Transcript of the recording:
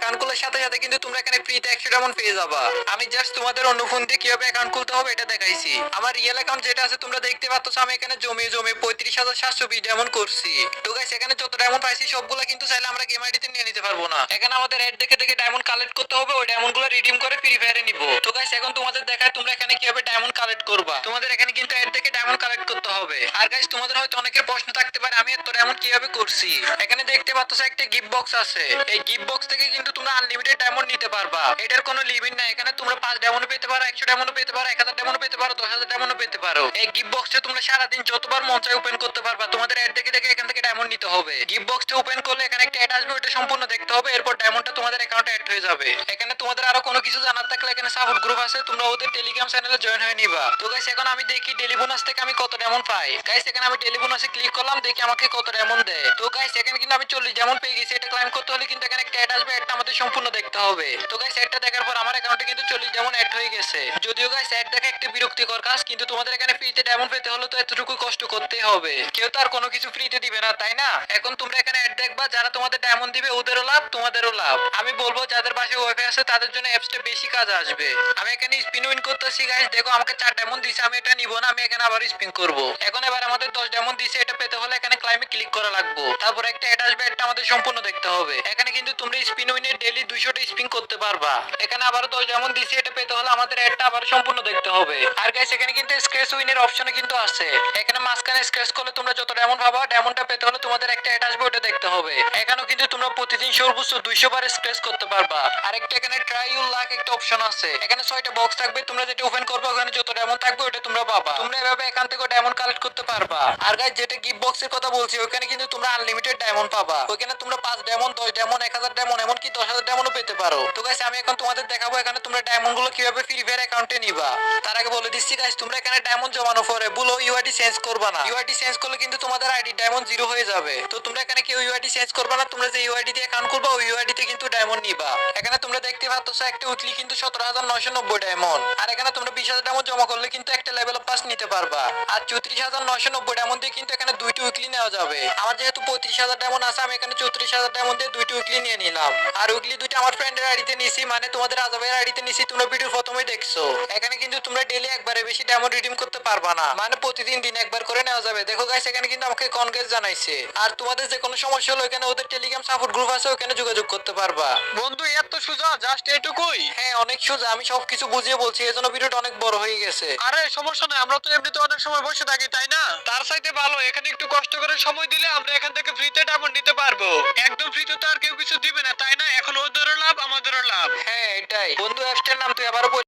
Account খোলার সাথে সাথে কিন্তু তোমরা এখানে ফ্রিতে 100 ডায়মন্ড পেয়ে যাবা। আমি জাস্ট তোমাদের অন্য ফোন দিয়ে কিভাবে অ্যাকাউন্ট খুলতে হবে এটা দেখাইছি। আমার রিয়েল অ্যাকাউন্ট যেটা আছে তোমরা দেখতে পাচ্ছ, আমি এখানে জমিয়ে 35,720 ডায়মন্ড করছি। তো গাইস এখানে যত ডায়মন্ড পাইছি সবগুলো কিন্তু চাইলে আমরা গেম আইডিতে নিয়ে নিতে পারবো না। এখানে আমাদের অ্যাড দেখে দেখে ডায়মন্ড কালেক্ট করতে হবে, ওই ডায়মন্ডগুলো রিডিম করে ফ্রি ফায়ারে নিব। তো গাইস এখন তোমাদের দেখায় তোমরা এখানে কিভাবে ডায়মন্ড কালেক্ট করবা। তোমাদের এখানে কিন্তু অ্যাড দেখে ডায়মন্ড কালেক্ট করতে হবে। আর গাইস তোমাদের হয়তো অনেকের প্রশ্ন থাকতে পারে আমি এত ডায়মন্ড কিভাবে করছি। এখানে দেখতে পাচ্ছ একটা গিফট বক্স আছে, এই গিফট বক্স থেকে কিন্তু তোমরা আনলিমিটেড ডায়মন্ড নিতে পারবা। এটার কোনো লিমিট নাই। এখানে তোমরা 5 ডায়মন্ড পেতে পারো, 100 ডায়মন্ড পেতে পারো, 1000 ডায়মন্ড পেতে পারো, 10,000 ডায়মন্ড পেতে পারো। এই গিফট বক্সটা তোমরা সারা দিন যতবার মন চায় ওপেন করতে পারবা। তোমাদের অ্যাড দেখে দেখে এখান থেকে ডায়মন্ড নিতে হবে। গিফট বক্সটা ওপেন করলে এখানে একটা অ্যাড আসবে, ওটা সম্পূর্ণ দেখতে হবে। এরপর ডায়মন্ডটা তোমাদের অ্যাকাউন্টে অ্যাড হয়ে যাবে। এখানে তোমাদের আরো কোনো কিছু জানার থাকলে এখানে সাপোর্ট গ্রুপ আছে, তোমরা ওদের টেলিগ্রাম চ্যানেলে জয়েন হয়ে নিবা। তো গাইস এখন আমি দেখি ডেলি বোনাস থেকে আমি কত ডায়মন্ড পাই। গাইস এখানে আমি ডেলি বোনাসে ক্লিক করলাম, দেখি আমাকে কত ডায়মন্ড দেয়। তো গাইস এখানে কিন্তু আমি 40 ডায়মন্ড পেয়ে গেছি। এটা ক্লাইম করতে হলে কিন্তু এখানে একটা অ্যাড আসবে, এটা আমাদের সম্পূর্ণ দেখতে হবে। তো গাইস অ্যাডটা দেখার পর আমার অ্যাকাউন্টে কিন্তু 40 ডায়মন্ড অ্যাড হয়ে গেছে। যদিও গাইস অ্যাড দেখা একটা বিরক্তিকর কাজ, কিন্তু তোমাদের এখানে ফ্রিতে ডায়মন্ড পেতে হলে তো এতটুকু কষ্ট করতেই হবে। কেউ তো আর কোনো কিছু ফ্রিতে দিবে না, তাই না? এখন তোমরা এখানে অ্যাড দেখবা, যারা তোমাদের ডায়মন্ড দিবে ওদেরও লাভ, তোমাদেরও লাভ। আমি বলবো যাদের পাশে ওয়াইফাই আছে তাদের জন্য অ্যাপসটা বেশি কাজ আসবে। আমি এখানে স্পিন উইন করতেছি গাইস, দেখো আমাকে 4 ডায়মন্ড দিয়েছে, আমি এটা নিব না, আমি এখানে আবার স্পিন করব। এখন এবার আমাদের 10 ডায়মন্ড দিয়েছে, এটা পেতে হলে এখানে ক্লাইমে ক্লিক করা লাগবে। তারপর একটা অ্যাড আসবে, এটা আমাদের সম্পূর্ণ দেখতে হবে। এখানে কিন্তু তোমরা স্পিন উইনে ডেইলি 200টা স্পিন করতে পারবা। এখানে আবার 10 ডায়মন্ড দিয়েছে, এটা পেতে হলে আমাদের অ্যাডটা আবার সম্পূর্ণ দেখতে হবে। আর গাইস এখানে কিন্তু স্ক্র্যাচ উইনের অপশন কিন্তু আছে। এখানে মাঝখানে স্ক্র্যাচ করলে তোমরা যত ডায়মন্ড পাবা, ডায়মন্ডটা পেতে হলে তোমাদের একটা অ্যাড আসবে, ওটা দেখতে হবে। এখানেও কিন্তু তোমরা প্রতিদিন সর্বোচ্চ 200 বার স্ক্র্যাচ করতে পারবা। আরেকটা এখানে ট্রাই ইউর লাক একটা অপশন আছে। এখানে 6টা বক্স থাকবে, তোমরা যেটা ওপেন করবে ওখানে যত ডায়মন্ড থাকবে ওটা তোমরা পাবা। তোমরা এভাবে এখান থেকে ডায়মন্ড কালেক্ট করতে পারবা। আর গাইস যেটা গিফট বক্সের কথা বলছি, ওখানে কিন্তু তোমরা আনলিমিটেড ডায়মন্ড পাবা। ওখানে তোমরা 5 ডায়মন্ড, 10 ডায়মন্ড, 1000 ডায়মন্ড, এমনকি 10,000 ডায়মন্ডও পেতে পারো। তো গাইস আমি এখন তোমাদের দেখাবো এখানে তোমরা ডায়মন্ড গুলো কিভাবে ফ্রি ফায়ার অ্যাকাউন্টে নিবা। তার আগে বলে দিচ্ছি গাইস, তোমরা এখানে ডায়মন্ড জমানো পরে ভুল ইউআইডি চেঞ্জ করবা না। ইউআইডি চেঞ্জ করলে কিন্তু তোমাদের আইডি ডায়মন্ড 0 হয়ে যাবে। তো তোমরা এখানে কেউ ইউআইডি চেঞ্জ করবা না, তোমরা যে ইউআইডি দিয়ে অ্যাকাউন্ট করবা ওই ইউআইডি তে কিন্তু ডায়মন্ড নিবা। এখানে তোমরা দেখতে পাচ্ছ একটা উইকলি কিন্তু 17,990 ডায়মন্ড। আর এখানে তোমরা 20,000 ডায়মন্ড জমা করলে কিন্তু একটা লেভেল পাস নিতে পারবা। আর 34,990 ডায়মন্ড দিয়ে কিন্তু এখানে দুইটি উইকলি নেওয়া যাবে। আমার যেহেতু 35,000 ডায়মন্ড আছে, আমি এখানে 34,000 ডায়মন্ড দিয়ে দুইটি উইকলি নিয়ে নিলাম। আর উইকলি দুইটা আমার ফ্রেন্ডের আইডিতে নিছি, মানে তোমাদের আজাবের আইডিতে নিছি। তোমরা ভিডিও প্রথমেই দেখছো। এখানে কিন্তু তোমরা ডেইলি একবারে বেশি ডায়মন্ড রিডিম করতে পারবা না, মানে প্রতিদিন দিন একবার করে নেওয়া যাবে। দেখো গাইস এখানে কিন্তু আমাকে কনগ্রেস জানাইছে। আর তোমাদের যে কোনো সমস্যা হলো এখানে ওদের টেলিগ্রাম সাপোর্ট গ্রুপ আছে, ওখানে যোগাযোগ করতে পারবা। বন্ধু এত সোজা জাস্ট এইটুকুই? হ্যাঁ অনেক সোজা, আমি সবকিছু বুঝিয়ে বলছি, এজন্য ভিডিওটা অনেক বড় হয়ে গেছে। আরে সমস্যা নাই, আমরা তো এমনিতে অনেক সময় বসে থাকি তাই না? তার চাইতে ভালো এখানে একটু কষ্ট করে সময় দিলে আমরা এখান থেকে ফ্রিতে ডায়মন্ড নিতে পারবো। একদম ফ্রিতে তো আর কেউ কিছু দিবে না তাই না? এখন ওদেরও লাভ আমাদেরও লাভ। হ্যাঁ এটাই বন্ধু, অ্যাপসটার নাম তুই আবারও